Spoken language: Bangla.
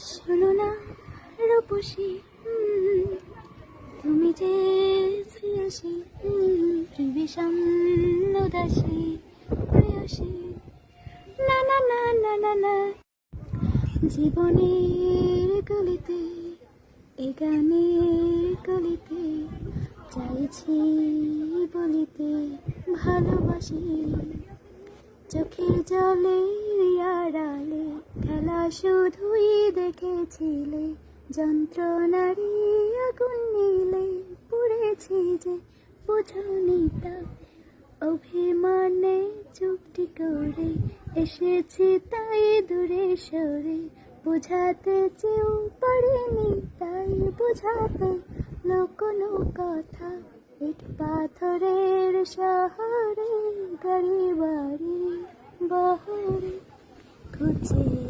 শোনো না রূপসী, তুমি যে শ্রেয়সী, বিষম উদাসী প্রেয়সী, না না না না না না। জীবনের গলিতে, এ গানের কলিতে, চাইছি বলিতে ভালোবাসি। চোখের জলে আড়ালে খেলা শুধুই দেখেছিলে, যন্ত্রণারই আগুন নীলে পুড়েছি যে বোঝনি তা। অভিমানে চুপটি করে এসেছি তাই দূরে সরে, বোঝাতে চেয়েও পারিনি তাই বোঝাতে কোনো কথা। ইট পাথরের শহরে গাড়ি বাড়ি বহরে খুঁজে